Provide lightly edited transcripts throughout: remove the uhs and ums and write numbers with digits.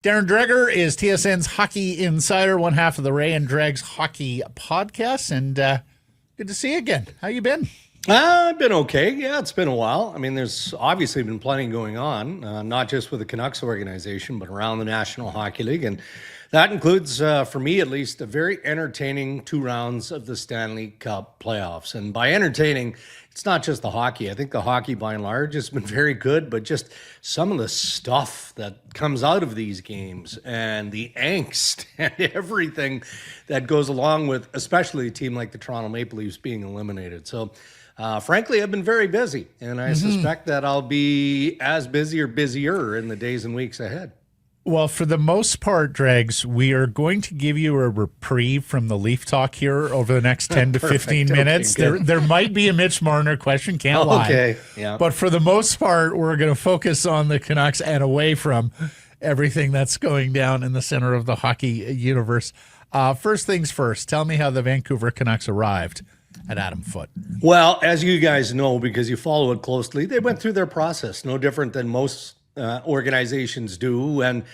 Darren Dreger is TSN's hockey insider, one half of the Ray and Dregs hockey podcast, and good to see you again. How you been? I've been okay. Yeah, it's been a while. I mean, there's obviously been plenty going on, not just with the Canucks organization, but around the National Hockey League. And that includes, for me at least, a very entertaining 2 rounds of the Stanley Cup playoffs. And by entertaining, it's not just the hockey. I think the hockey, by and large, has been very good, but just some of the stuff that comes out of these games and the angst and everything that goes along with, especially a team like the Toronto Maple Leafs being eliminated. So, frankly, I've been very busy, and I suspect that I'll be as busy or busier in the days and weeks ahead. Well, for the most part, Dregs, we are going to give you a reprieve from the Leaf talk here over the next 10 to 15 minutes. There might be a Mitch Marner question, can't lie. Okay, yeah. But for the most part, we're going to focus on the Canucks and away from everything that's going down in the center of the hockey universe. First things first, tell me how the Vancouver Canucks arrived at Adam Foote. Well, as you guys know, because you follow it closely, they went through their process, no different than most organizations do. And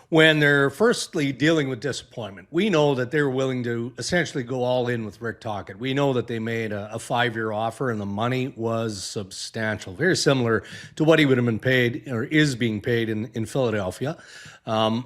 when they're firstly dealing with disappointment, we know that they were willing to essentially go all in with Rick Tocchet. We know that they made a 5-year offer, and the money was substantial, very similar to what he would have been paid or is being paid in Philadelphia.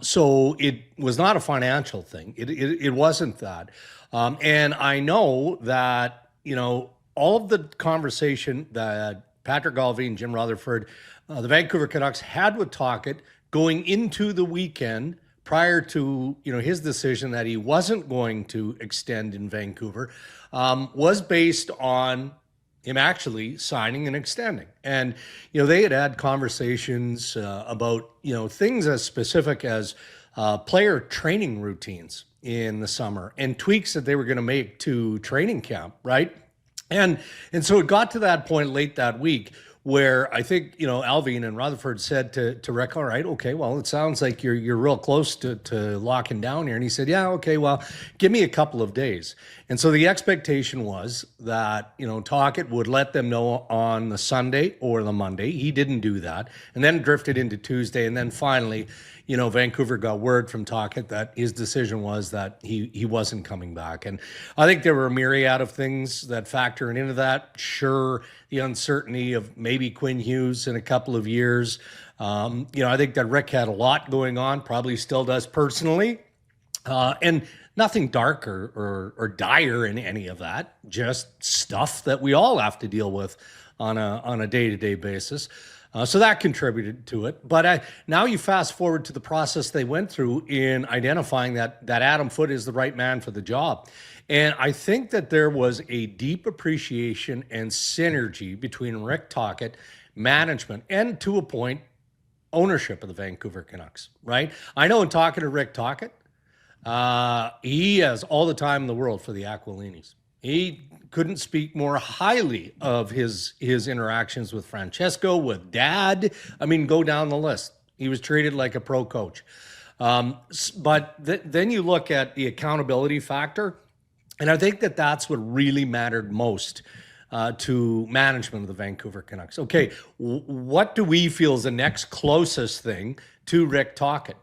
So it was not a financial thing. It wasn't that. And I know that, you know, all of the conversation that Patrick Galvin and Jim Rutherford, the Vancouver Canucks had with Tocchet going into the weekend prior to, you know, his decision that he wasn't going to extend in Vancouver, was based on him actually signing and extending. And, you know, they had conversations about, you know, things as specific as player training routines in the summer and tweaks that they were going to make to training camp, right? And so it got to that point late that week where I think, you know, Alvin and Rutherford said to Rick, all right, okay, well, it sounds like you're real close to locking down here. And he said, yeah, okay, well, give me a couple of days. And so the expectation was that, you know, Tocchet would let them know on the Sunday or the Monday. He didn't do that. And then drifted into Tuesday. And then finally, you know, Vancouver got word from Tocchet that his decision was that he wasn't coming back. And I think there were a myriad of things that factor into that. Sure, the uncertainty of maybe Quinn Hughes in a couple of years. You know, I think that Rick had a lot going on, probably still does personally. And nothing dark or dire in any of that, just stuff that we all have to deal with on a day-to-day basis. So that contributed to it. But now you fast forward to the process they went through in identifying that Adam Foote is the right man for the job. And I think that there was a deep appreciation and synergy between Rick Tocchet, management, and to a point, ownership of the Vancouver Canucks, right? I know in talking to Rick Tocchet, he has all the time in the world for the Aquilinis. He couldn't speak more highly of his interactions with Francesco, with Dad. I mean, go down the list. He was treated like a pro coach. But then you look at the accountability factor, and I think that that's what really mattered most to management of the Vancouver Canucks. Okay, what do we feel is the next closest thing to Rick Tocchet?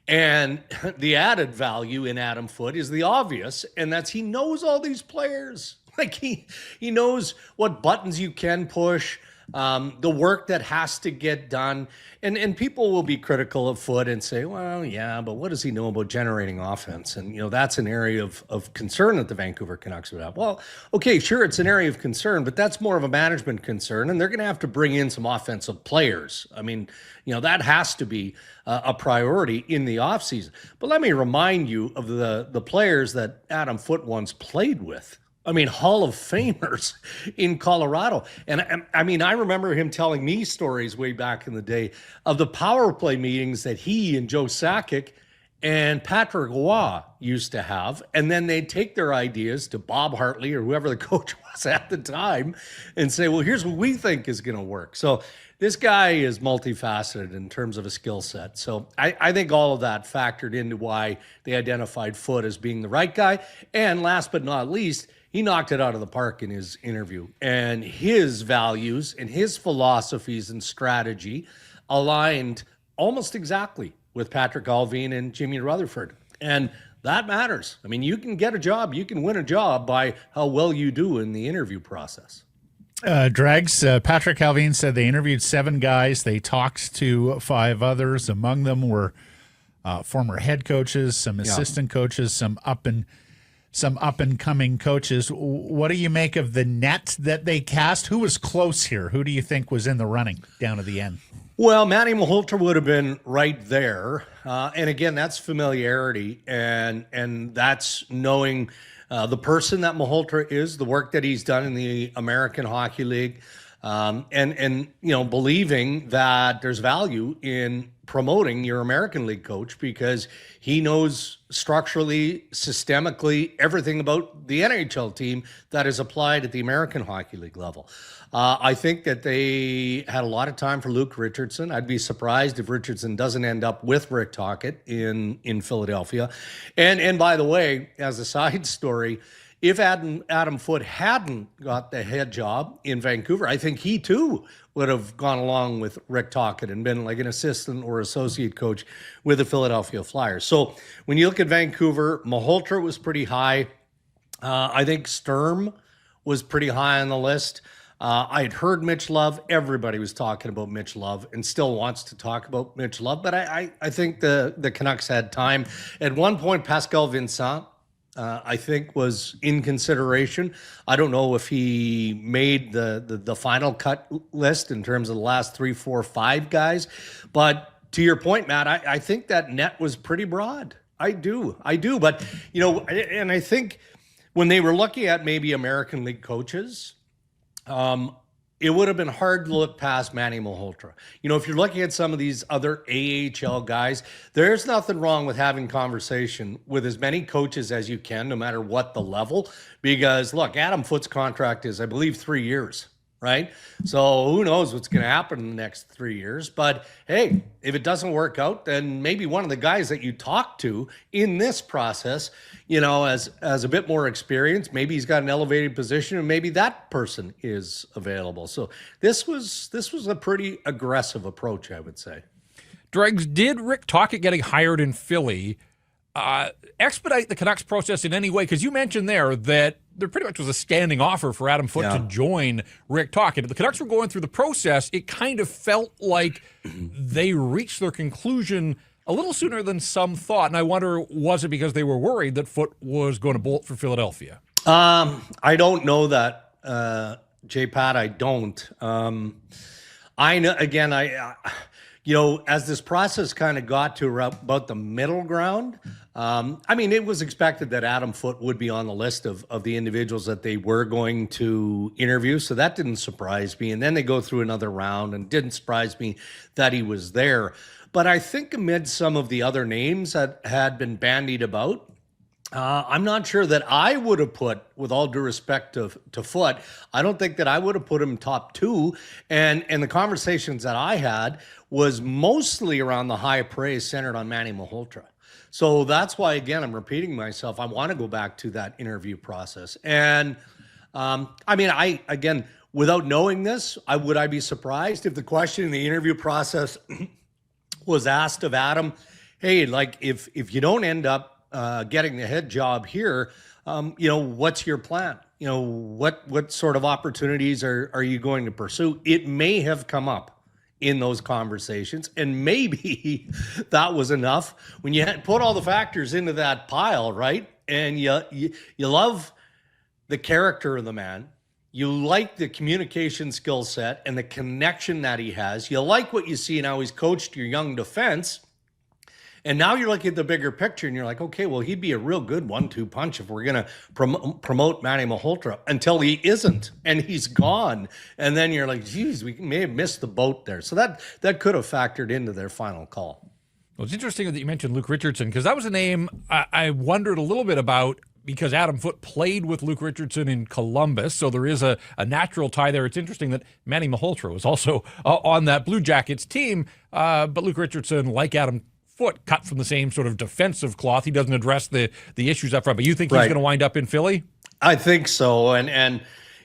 And the added value in Adam Foote is the obvious, and that's he knows all these players. Like he knows what buttons you can push, the work that has to get done. And people will be critical of Foote and say, well, yeah, but what does he know about generating offense? And, you know, that's an area of concern that the Vancouver Canucks would have. Well, okay, sure, it's an area of concern, but that's more of a management concern, and they're going to have to bring in some offensive players. I mean, you know, that has to be a priority in the offseason. But let me remind you of the players that Adam Foote once played with. I mean, Hall of Famers in Colorado. And I mean, I remember him telling me stories way back in the day of the power play meetings that he and Joe Sakic and Patrick Roy used to have. And then they'd take their ideas to Bob Hartley or whoever the coach was at the time and say, well, here's what we think is going to work. So this guy is multifaceted in terms of a skill set. So I think all of that factored into why they identified Foote as being the right guy. And last but not least, he knocked it out of the park in his interview. And his values and his philosophies and strategy aligned almost exactly with Patrick Allvin and Jimmy Rutherford. And that matters. I mean, you can get a job, you can win a job by how well you do in the interview process. Dregs, Patrick Allvin said they interviewed 7 guys. They talked to 5 others. Among them were former head coaches, some assistant coaches, some up and coming coaches. What do you make of the net that they cast? Who was close here? Who do you think was in the running down to the end? Well, Manny Malhotra would have been right there. And again, that's familiarity and that's knowing the person that Malhotra is, the work that he's done in the American Hockey League, and believing that there's value in promoting your American League coach because he knows structurally, systemically, everything about the NHL team that is applied at the American Hockey League level. I think that they had a lot of time for Luke Richardson. I'd be surprised if Richardson doesn't end up with Rick Tocchet in Philadelphia. And by the way, as a side story, if Adam Foote hadn't got the head job in Vancouver, I think he too would have gone along with Rick Tocchet and been like an assistant or associate coach with the Philadelphia Flyers. So when you look at Vancouver, Malhotra was pretty high. I think Sturm was pretty high on the list. I had heard Mitch Love. Everybody was talking about Mitch Love and still wants to talk about Mitch Love. But I think the Canucks had time. At one point, Pascal Vincent, I think, was in consideration. I don't know if he made the final cut list in terms of the last 3, 4, 5 guys. But to your point, Matt, I think that net was pretty broad. I do. But, and I think when they were looking at maybe American League coaches, it would have been hard to look past Manny Malhotra. If you're looking at some of these other AHL guys, there's nothing wrong with having conversation with as many coaches as you can, no matter what the level. Because, look, Adam Foote's contract is, I believe, 3 years, right? So who knows what's going to happen in the next 3 years. But, hey, if it doesn't work out, then maybe one of the guys that you talk to in this process, as a bit more experience, maybe he's got an elevated position and maybe that person is available. So this was a pretty aggressive approach, I would say. Dregs, did Rick Tocchet getting hired in Philly expedite the Canucks process in any way? Because you mentioned there that there pretty much was a standing offer for Adam Foote to join Rick Tocchet. If the Canucks were going through the process, it kind of felt like they reached their conclusion a little sooner than some thought. And I wonder, was it because they were worried that Foote was going to bolt for Philadelphia? I don't know that, J-Pat. I don't. I know, again, as this process kind of got to about the middle ground, it was expected that Adam Foote would be on the list of the individuals that they were going to interview. So that didn't surprise me. And then they go through another round and didn't surprise me that he was there. But I think amid some of the other names that had been bandied about, I'm not sure that I would have put, with all due respect to Foote, I don't think that I would have put him top 2. And the conversations that I had was mostly around the high praise centered on Manny Malhotra. So that's why, again, I'm repeating myself. I want to go back to that interview process. And again, without knowing this, would I be surprised if the question in the interview process was asked of Adam, hey, like if you don't end up getting the head job here, what's your plan? What sort of opportunities are you going to pursue? It may have come up in those conversations, and maybe that was enough when you put all the factors into that pile, right? And you love the character of the man. You like the communication skill set and the connection that he has. You like what you see and how he's coached your young defense. And now you're looking at the bigger picture and you're like, okay, well, he'd be a real good 1-2 punch if we're going to promote Manny Malhotra, until he isn't and he's gone. And then you're like, geez, we may have missed the boat there. So that could have factored into their final call. Well, it's interesting that you mentioned Luke Richardson, because that was a name I wondered a little bit about, because Adam Foote played with Luke Richardson in Columbus, so there is a natural tie there. It's interesting that Manny Malhotra was also on that Blue Jackets team, but Luke Richardson, like Adam Foote, cut from the same sort of defensive cloth. He doesn't address the issues up front, but you think he's going to wind up in Philly? I think so, and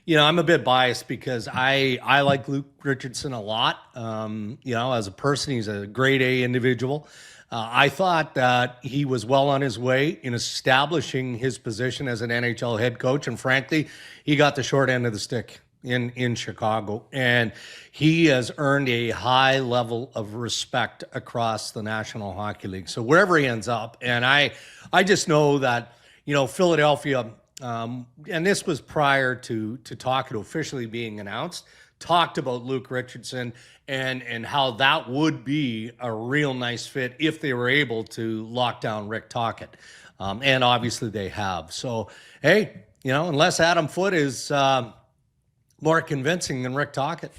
I'm a bit biased because I like Luke Richardson a lot. As a person, he's a grade A individual. I thought that he was well on his way in establishing his position as an NHL head coach, and frankly, he got the short end of the stick in Chicago, and he has earned a high level of respect across the National Hockey League. So wherever he ends up, and I just know that, Philadelphia, and this was prior to Tocchet officially being announced, talked about Luke Richardson and how that would be a real nice fit if they were able to lock down Rick Tocchet. And obviously they have. So, hey, unless Adam Foote is more convincing than Rick Tocchet,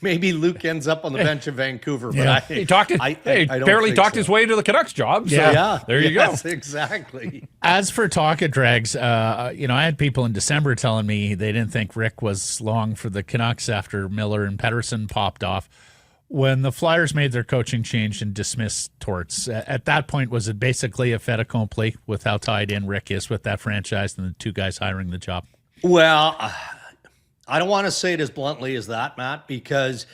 maybe Luke ends up on the bench of Vancouver. But he barely talked his way to the Canucks job. So there you go. Exactly. As for Tocchet, Dregs, I had people in December telling me they didn't think Rick was long for the Canucks after Miller and Pettersson popped off. When the Flyers made their coaching change and dismissed Torts, at that point, was it basically a fait accompli with how tied in Rick is with that franchise and the two guys hiring the job? Well, I don't want to say it as bluntly as that, Matt, because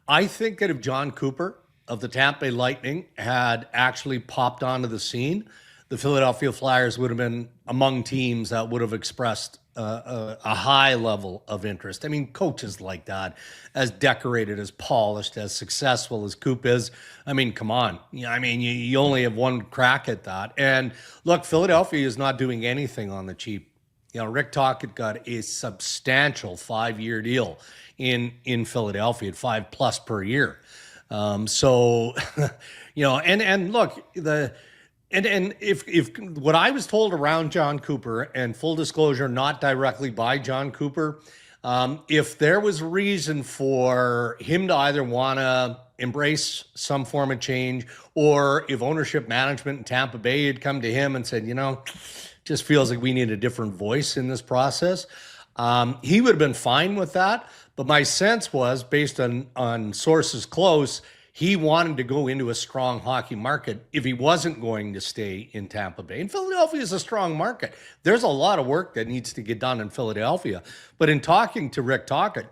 I think that if John Cooper of the Tampa Bay Lightning had actually popped onto the scene, the Philadelphia Flyers would have been among teams that would have expressed a high level of interest. I mean, coaches like that, as decorated, as polished, as successful as Coop is, I mean, come on. You only have one crack at that. And look, Philadelphia is not doing anything on the cheap. Rick Tocchet got a substantial 5-year deal in Philadelphia at $5+ per year. And look, if what I was told around John Cooper, and full disclosure, not directly by John Cooper, if there was reason for him to either want to embrace some form of change, or if ownership management in Tampa Bay had come to him and said, just feels like we need a different voice in this process, he would have been fine with that. But my sense was, based on sources close, he wanted to go into a strong hockey market if he wasn't going to stay in Tampa Bay. And Philadelphia is a strong market. There's a lot of work that needs to get done in Philadelphia. But in talking to Rick Tocchet,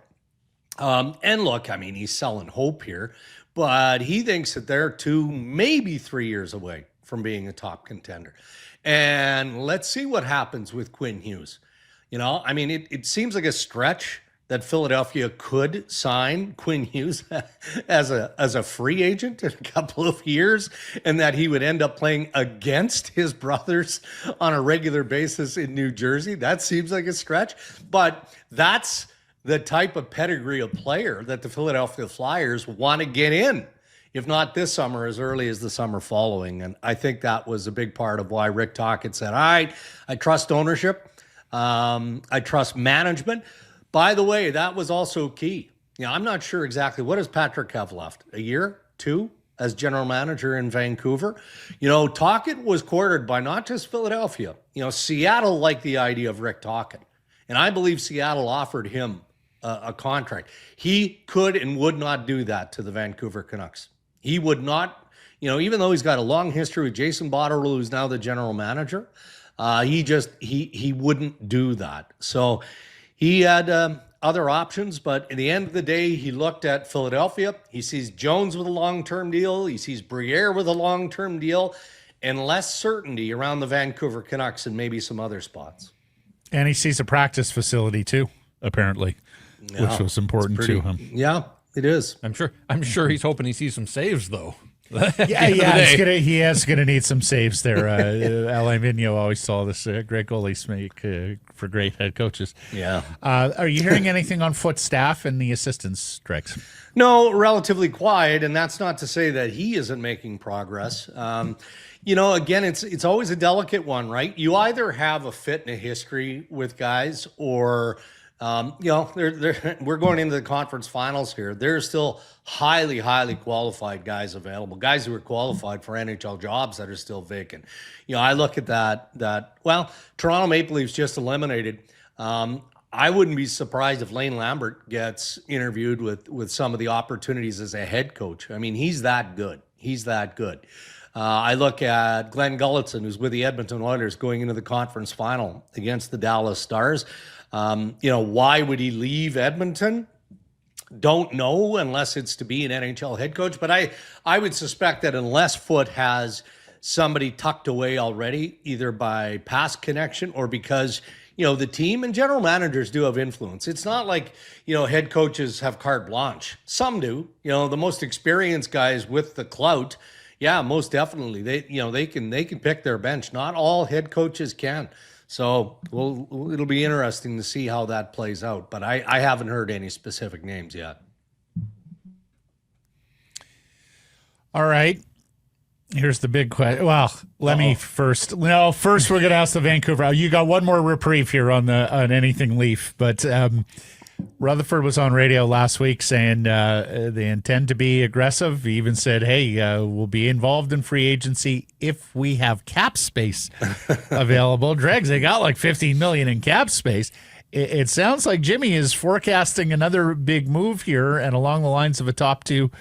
and look, he's selling hope here, but he thinks that they're 2, maybe 3 years away from being a top contender. And let's see what happens with Quinn Hughes. It seems like a stretch that Philadelphia could sign Quinn Hughes as a free agent in a couple of years, and that he would end up playing against his brothers on a regular basis in New Jersey. That seems like a stretch, but that's the type of pedigree of player that the Philadelphia Flyers want to get in, if not this summer, as early as the summer following. And I think that was a big part of why Rick Tocchet said, all right, I trust ownership. I trust management. By the way, that was also key. I'm not sure exactly, what does Patrick have left? A year, 2 as general manager in Vancouver? Tocchet was courted by not just Philadelphia. Seattle liked the idea of Rick Tocchet. And I believe Seattle offered him a contract. He could and would not do that to the Vancouver Canucks. He would not, even though he's got a long history with Jason Botterill, who's now the general manager, he wouldn't do that. So he had other options, but at the end of the day, he looked at Philadelphia. He sees Jones with a long-term deal. He sees Briere with a long-term deal, and less certainty around the Vancouver Canucks and maybe some other spots. And he sees a practice facility too, apparently, which was important to him. Yeah, it is. I'm sure he's hoping he sees some saves, though. He is going to need some saves there. Alain Vigneault always saw this. Great goalies make for great head coaches. Yeah. Are you hearing anything on Foote staff and the assistants, Drex? No, relatively quiet, and that's not to say that he isn't making progress. Again, it's always a delicate one, right? You either have a fit and a history with guys, or we're going into the conference finals here. There's still highly, highly qualified guys available, guys who are qualified for NHL jobs that are still vacant. I look at that. Well, Toronto Maple Leafs just eliminated. I wouldn't be surprised if Lane Lambert gets interviewed with some of the opportunities as a head coach. He's that good. I look at Glenn Gulletson, who's with the Edmonton Oilers, going into the conference final against the Dallas Stars. Why would he leave Edmonton? don't know unless it's to be an NHL head coach. But I would suspect that unless Foote has somebody tucked away already, either by past connection or because, the team and general managers do have influence. It's not like, head coaches have carte blanche. Some do. The most experienced guys with the clout, yeah, most definitely. They can pick their bench. Not all head coaches can. So it'll be interesting to see how that plays out. But I haven't heard any specific names yet. All right. Here's the big question. Well, let me first. No, first we're going to ask the Vancouver. You got one more reprieve here on anything Leaf, but Rutherford was on radio last week saying they intend to be aggressive. He even said, "Hey, we'll be involved in free agency if we have cap space available." Dregs, they got like $15 million in cap space. It sounds like Jimmy is forecasting another big move here, and along the lines of a top two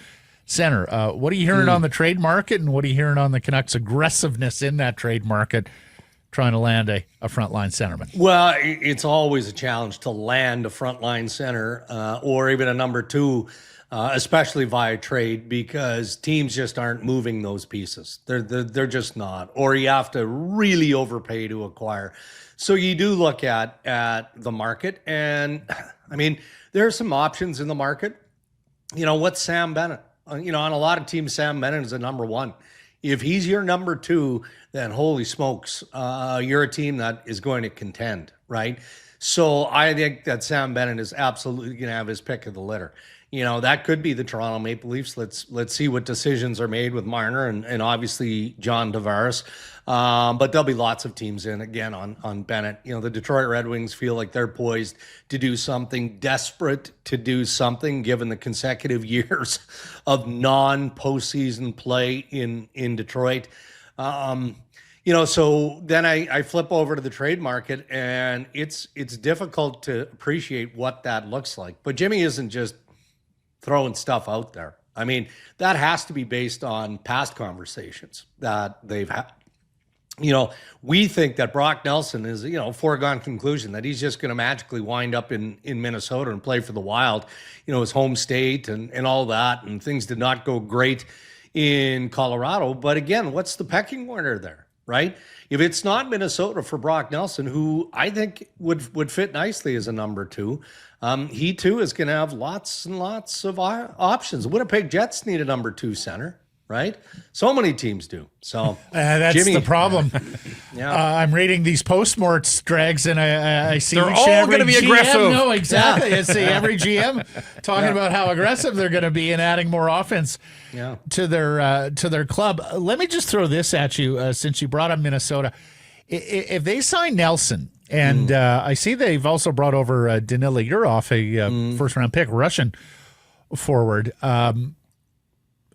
center. What are you hearing on the trade market, and what are you hearing on the Canucks' aggressiveness in that trade market, trying to land a frontline centerman? Well, it's always a challenge to land a frontline center or even a number two, especially via trade, because teams just aren't moving those pieces. They're just not. Or you have to really overpay to acquire. So you do look at the market, and I mean, there are some options in the market. What's Sam Bennett? On a lot of teams, Sam Bennett is a number one. If he's your number two, then holy smokes, you're a team that is going to contend, right? So I think that Sam Bennett is absolutely going to have his pick of the litter. That could be the Toronto Maple Leafs. Let's see what decisions are made with Marner and obviously John Tavares. But there'll be lots of teams in again on Bennett. The Detroit Red Wings feel like they're poised to do something, desperate to do something, given the consecutive years of non-postseason play in Detroit. So then I flip over to the trade market, and it's difficult to appreciate what that looks like. But Jimmy isn't just throwing stuff out there. I mean, that has to be based on past conversations that they've had. We think that Brock Nelson is, foregone conclusion, that he's just going to magically wind up in Minnesota and play for the Wild, his home state and all that. And things did not go great in Colorado. But again, what's the pecking order there, right? If it's not Minnesota for Brock Nelson, who I think would fit nicely as a number two, he too is going to have lots and lots of options. Winnipeg Jets need a number two center, right? So many teams do. So that's Jimmy, the problem. Yeah. I'm reading these postmorts, Dregs, and I see they're all going to be aggressive. No, exactly. Yeah. I see every GM talking about how aggressive they're going to be and adding more offense to their club. Let me just throw this at you, since you brought up Minnesota. If they sign Nelson, and I see they've also brought over Danila Yurov, a first-round pick, Russian forward.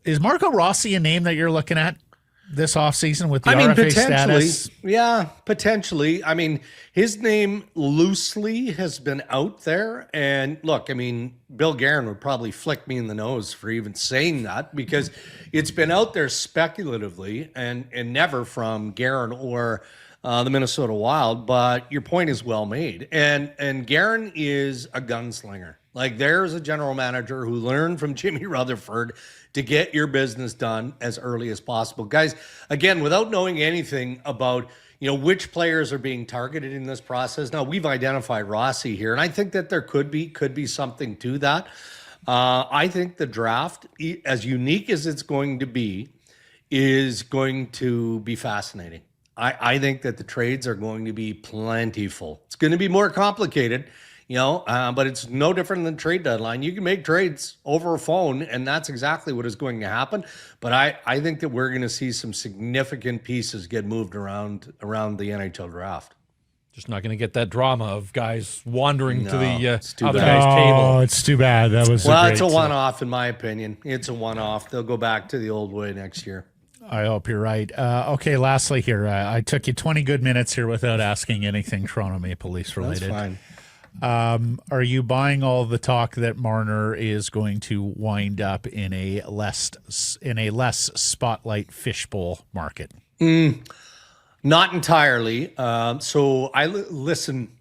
Is Marco Rossi a name that you're looking at this offseason with the RFA status? Yeah, potentially. I mean, his name loosely has been out there. And look, I mean, Bill Guerin would probably flick me in the nose for even saying that, because it's been out there speculatively and never from Guerin or the Minnesota Wild. But your point is well made. And Guerin is a gunslinger. Like, there's a general manager who learned from Jimmy Rutherford to get your business done as early as possible. Guys, again, without knowing anything about, which players are being targeted in this process. Now, we've identified Rossi here, and I think that there could be something to that. I think the draft, as unique as it's going to be, is going to be fascinating. I think that the trades are going to be plentiful. It's going to be more complicated, but it's no different than the trade deadline. You can make trades over a phone, and that's exactly what is going to happen. But I think that we're going to see some significant pieces get moved around the NHL draft. Just not going to get that drama of guys wandering to the other bad. guy's table. Oh, it's too bad. That was it's a one-off, in my opinion. It's a one-off. They'll go back to the old way next year. I hope you're right. Okay, lastly here, I took you 20 good minutes here without asking anything Toronto Maple Leafs related. That's fine. Are you buying all the talk that Marner is going to wind up in a less spotlight fishbowl market? Not entirely. So I listen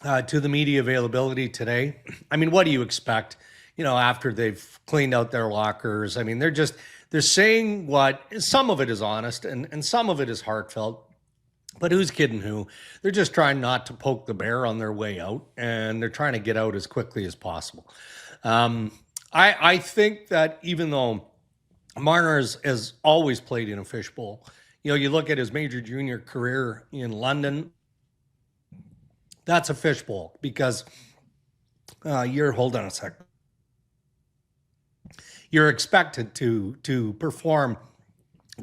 to the media availability today. I mean, what do you expect? after they've cleaned out their lockers. I mean, they're saying what, some of it is honest and some of it is heartfelt. But who's kidding who? They're just trying not to poke the bear on their way out, and they're trying to get out as quickly as possible. I think that even though Marner has always played in a fishbowl, you look at his major junior career in London, that's a fishbowl because hold on a sec. You're expected to perform,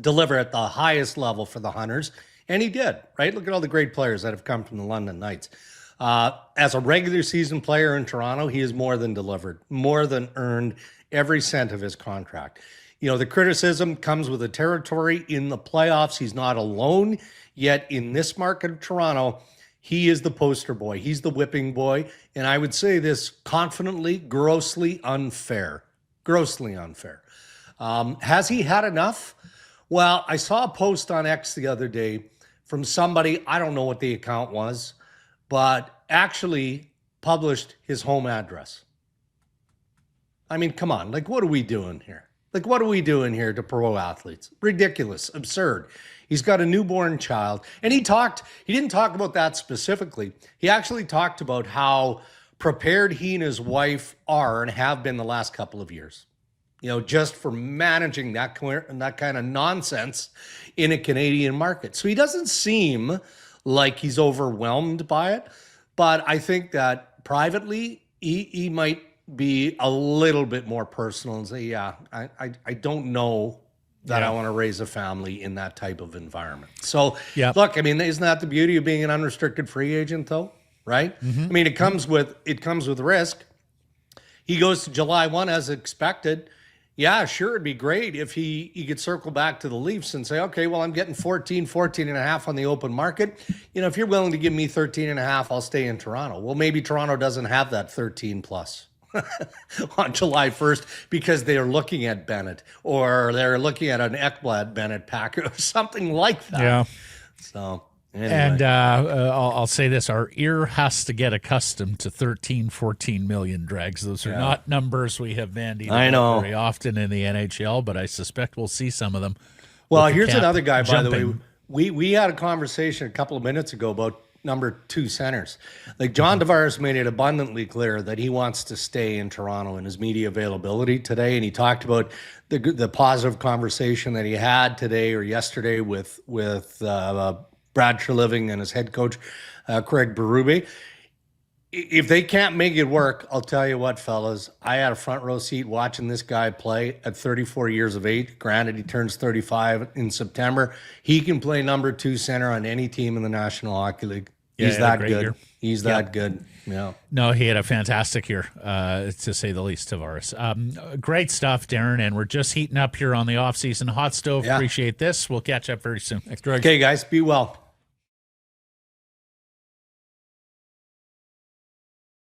deliver at the highest level for the Hunters. And he did, right? Look at all the great players that have come from the London Knights. As a regular season player in Toronto, he has more than delivered, more than earned every cent of his contract. The criticism comes with the territory in the playoffs. He's not alone, yet in this market of Toronto, he is the poster boy. He's the whipping boy. And I would say this confidently, grossly unfair. Grossly unfair. Has he had enough? Well, I saw a post on X the other day from somebody, I don't know what the account was, but actually published his home address. I mean, come on, what are we doing here? What are we doing here to pro athletes? Ridiculous, absurd. He's got a newborn child. And he didn't talk about that specifically. He actually talked about how prepared he and his wife are and have been the last couple of years. Just for managing that kind of nonsense in a Canadian market. So he doesn't seem like he's overwhelmed by it, but I think that privately he might be a little bit more personal and say, yeah, I don't know that I want to raise a family in that type of environment. So look, I mean, isn't that the beauty of being an unrestricted free agent though? Right? Mm-hmm. I mean, it comes with risk. He goes to July 1 as expected. Yeah, sure, it'd be great if he could circle back to the Leafs and say, okay, well, I'm getting 14 and a half on the open market. If you're willing to give me 13 and a half, I'll stay in Toronto. Well, maybe Toronto doesn't have that 13 plus on July 1st because they're looking at Bennett or they're looking at an Ekblad Bennett pack or something like that. Yeah. So... Anyway. And I'll say this, our ear has to get accustomed to 13, 14 million drags. Those are not numbers we have bandied about very often in the NHL, but I suspect we'll see some of them. Well, here's another guy, by the way. We had a conversation a couple of minutes ago about number 2 centers. John Tavares made it abundantly clear that he wants to stay in Toronto in his media availability today, and he talked about the positive conversation that he had today or yesterday with Brad Treliving and his head coach, Craig Berube. If they can't make it work, I'll tell you what, fellas, I had a front row seat watching this guy play at 34 years of age. Granted, he turns 35 in September. He can play number 2 center on any team in the National Hockey League. He's that good. Year. He's that good. Yeah. No, he had a fantastic year, to say the least, Tavares. Great stuff, Darren, and we're just heating up here on the off-season hot stove. Appreciate this. We'll catch up very soon. Okay, guys, be well.